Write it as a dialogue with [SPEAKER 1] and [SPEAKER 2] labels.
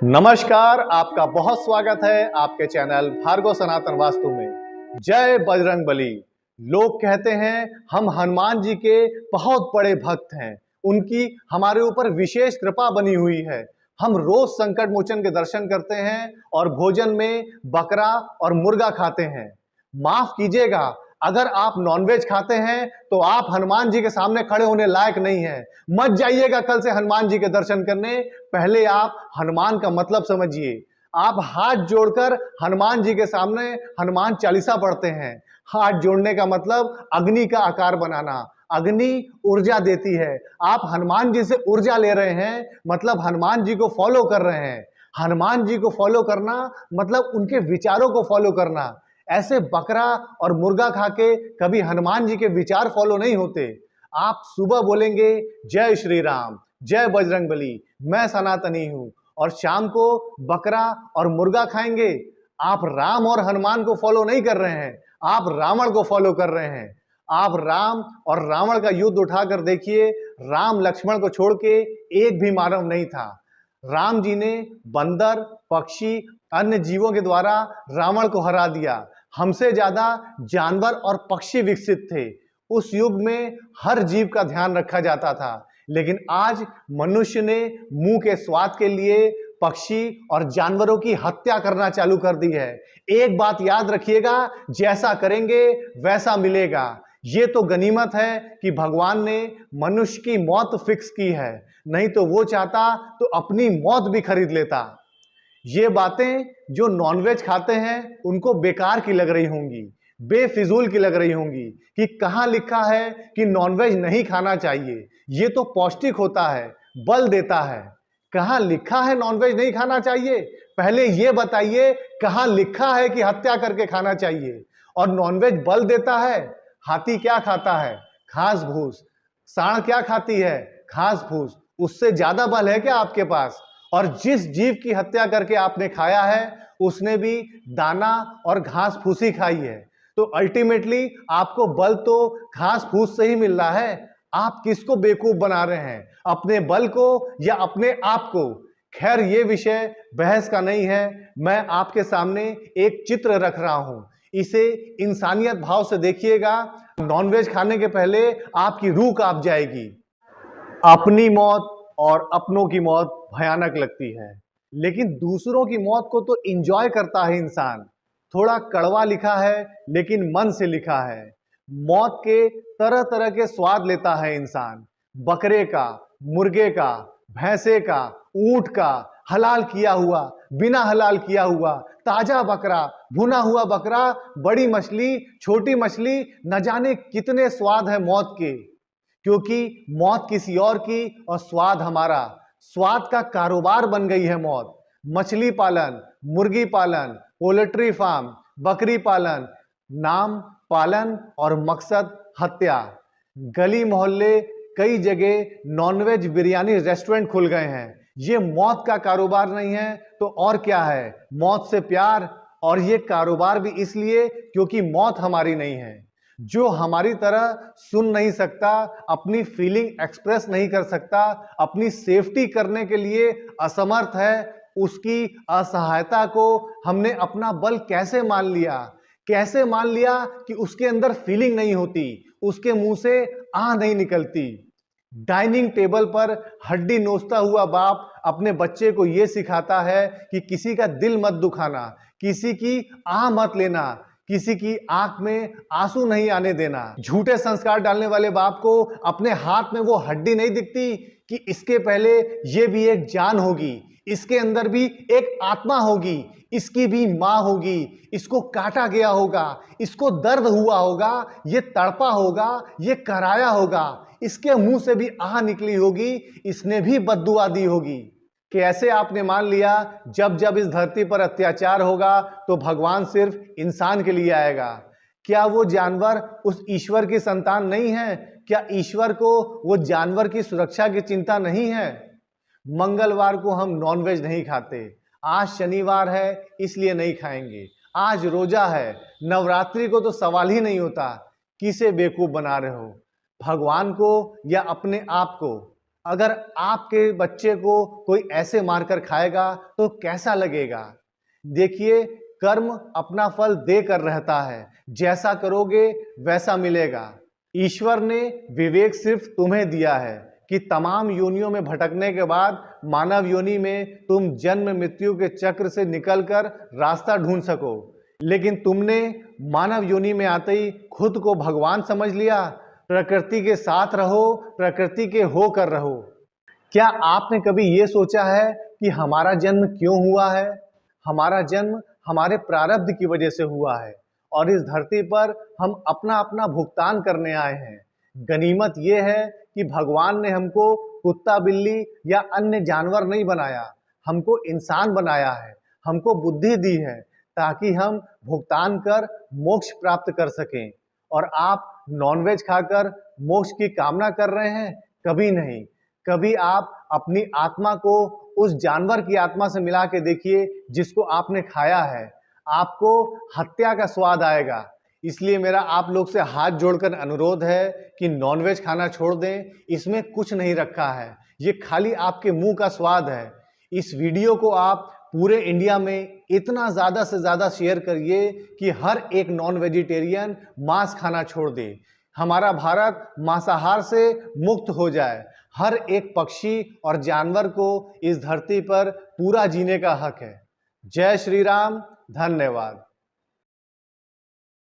[SPEAKER 1] नमस्कार, आपका बहुत स्वागत है आपके चैनल भार्गव सनातन वास्तु में। जय बजरंग बली। लोग कहते हैं हम हनुमान जी के बहुत बड़े भक्त हैं, उनकी हमारे ऊपर विशेष कृपा बनी हुई है। हम रोज संकट मोचन के दर्शन करते हैं और भोजन में बकरा और मुर्गा खाते हैं। माफ कीजिएगा, अगर आप नॉनवेज खाते हैं तो आप हनुमान जी के सामने खड़े होने लायक नहीं हैं। मत जाइएगा कल से हनुमान जी के दर्शन करने। पहले आप हनुमान का मतलब समझिए। आप हाथ जोड़कर हनुमान जी के सामने हनुमान चालीसा पढ़ते हैं। हाथ जोड़ने का मतलब अग्नि का आकार बनाना। अग्नि ऊर्जा देती है। आप हनुमान जी से ऊर्जा ले रहे हैं, मतलब हनुमान जी को फॉलो कर रहे हैं। हनुमान जी को फॉलो करना मतलब उनके विचारों को फॉलो करना। ऐसे बकरा और मुर्गा खा के कभी हनुमान जी के विचार फॉलो नहीं होते। आप सुबह बोलेंगे जय श्री राम, जय बजरंगबली, मैं सनातनी हूं, और शाम को बकरा और मुर्गा खाएंगे। आप राम और हनुमान को फॉलो नहीं कर रहे हैं, आप रावण को फॉलो कर रहे हैं। आप राम और रावण का युद्ध उठाकर देखिए। राम लक्ष्मण को छोड़ के एक भी मानव नहीं था। राम जी ने बंदर, पक्षी, अन्य जीवों के द्वारा रावण को हरा दिया। हमसे ज्यादा जानवर और पक्षी विकसित थे। उस युग में हर जीव का ध्यान रखा जाता था, लेकिन आज मनुष्य ने मुंह के स्वाद के लिए पक्षी और जानवरों की हत्या करना चालू कर दी है। एक बात याद रखिएगा, जैसा करेंगे वैसा मिलेगा। ये तो गनीमत है कि भगवान ने मनुष्य की मौत फिक्स की है, नहीं तो वो चाहता तो अपनी मौत भी खरीद लेता। ये बातें जो नॉनवेज खाते हैं उनको बेकार की लग रही होंगी, बेफिजूल की लग रही होंगी कि कहाँ लिखा है कि नॉनवेज नहीं खाना चाहिए। ये तो पौष्टिक होता है, बल देता है। कहाँ लिखा है नॉनवेज नहीं खाना चाहिए? पहले ये बताइए कहाँ लिखा है कि हत्या करके खाना चाहिए। और नॉनवेज बल देता है। हाथी क्या खाता है? घास भूस। सांड क्या खाती है? घास भूस। उससे ज्यादा बल है क्या आपके पास? और जिस जीव की हत्या करके आपने खाया है उसने भी दाना और घास फूस ही खाई है। तो अल्टीमेटली आपको बल तो घास फूस से ही मिल रहा है। आप किसको बेवकूफ बना रहे हैं, अपने बल को या अपने आप को? खैर, ये विषय बहस का नहीं है। मैं आपके सामने एक चित्र रख रहा हूं, इसे इंसानियत भाव से देखिएगा। नॉनवेज खाने के पहले आपकी रूह कांप जाएगी। अपनी मौत और अपनों की मौत भयानक लगती है, लेकिन दूसरों की मौत को तो एंजॉय करता है इंसान। थोड़ा कड़वा लिखा है लेकिन मन से लिखा है। मौत के तरह तरह के स्वाद लेता है इंसान। बकरे का, मुर्गे का, भैंसे का, ऊंट का, हलाल किया हुआ, बिना हलाल किया हुआ, ताजा बकरा, भुना हुआ बकरा, बड़ी मछली, छोटी मछली, न जाने कितने स्वाद है मौत के। क्योंकि मौत किसी और की और स्वाद हमारा। स्वाद का कारोबार बन गई है मौत। मछली पालन, मुर्गी पालन, पोल्ट्री फार्म, बकरी पालन, नाम पालन और मकसद हत्या। गली मोहल्ले कई जगह नॉनवेज बिरयानी रेस्टोरेंट खुल गए हैं। ये मौत का कारोबार नहीं है तो और क्या है? मौत से प्यार। और ये कारोबार भी इसलिए क्योंकि मौत हमारी नहीं है। जो हमारी तरह सुन नहीं सकता, अपनी फीलिंग एक्सप्रेस नहीं कर सकता, अपनी सेफ्टी करने के लिए असमर्थ है, उसकी असहायता को हमने अपना बल कैसे मान लिया? कैसे मान लिया कि उसके अंदर फीलिंग नहीं होती, उसके मुंह से आह नहीं निकलती। डाइनिंग टेबल पर हड्डी नोचता हुआ बाप अपने बच्चे को यह सिखाता है कि किसी का दिल मत दुखाना, किसी की आह मत लेना, किसी की आंख में आंसू नहीं आने देना। झूठे संस्कार डालने वाले बाप को अपने हाथ में वो हड्डी नहीं दिखती कि इसके पहले ये भी एक जान होगी, इसके अंदर भी एक आत्मा होगी, इसकी भी मां होगी, इसको काटा गया होगा, इसको दर्द हुआ होगा, ये तड़पा होगा, ये कराया होगा, इसके मुंह से भी आह निकली होगी, इसने भी बद्दुआ दी होगी। कैसे आपने मान लिया जब जब इस धरती पर अत्याचार होगा तो भगवान सिर्फ इंसान के लिए आएगा? क्या वो जानवर उस ईश्वर की संतान नहीं है? क्या ईश्वर को वो जानवर की सुरक्षा की चिंता नहीं है? मंगलवार को हम नॉनवेज नहीं खाते। आज शनिवार है इसलिए नहीं खाएंगे। आज रोजा है, नवरात्रि को तो सवाल ही नहीं होता। किसे बेवकूफ बना रहे हो, भगवान को या अपने आप को? अगर आपके बच्चे को कोई ऐसे मारकर खाएगा तो कैसा लगेगा? देखिए, कर्म अपना फल देकर रहता है, जैसा करोगे वैसा मिलेगा। ईश्वर ने विवेक सिर्फ तुम्हें दिया है कि तमाम योनियों में भटकने के बाद मानव योनि में तुम जन्म मृत्यु के चक्र से निकलकर रास्ता ढूंढ सको। लेकिन तुमने मानव योनि में आते ही खुद को भगवान समझ लिया। प्रकृति के साथ रहो, प्रकृति के होकर रहो। क्या आपने कभी ये सोचा है कि हमारा जन्म क्यों हुआ है? हमारा जन्म हमारे प्रारब्ध की वजह से हुआ है और इस धरती पर हम अपना अपना भुगतान करने आए हैं। गनीमत ये है कि भगवान ने हमको कुत्ता बिल्ली या अन्य जानवर नहीं बनाया, हमको इंसान बनाया है, हमको बुद्धि दी है ताकि हम भुगतान कर मोक्ष प्राप्त कर सकें। और आप नॉनवेज खाकर मोक्ष की कामना कर रहे हैं? कभी नहीं। कभी आप अपनी आत्मा को उस जानवर की आत्मा से मिला के देखिए जिसको आपने खाया है, आपको हत्या का स्वाद आएगा। इसलिए मेरा आप लोग से हाथ जोड़कर अनुरोध है कि नॉनवेज खाना छोड़ दें। इसमें कुछ नहीं रखा है, ये खाली आपके मुंह का स्वाद है। इस वीडियो को आप पूरे इंडिया में इतना ज़्यादा से ज़्यादा शेयर करिए कि हर एक नॉन वेजिटेरियन मांस खाना छोड़ दे। हमारा भारत मांसाहार से मुक्त हो जाए। हर एक पक्षी और जानवर को इस धरती पर पूरा जीने का हक है। जय श्री राम। धन्यवाद।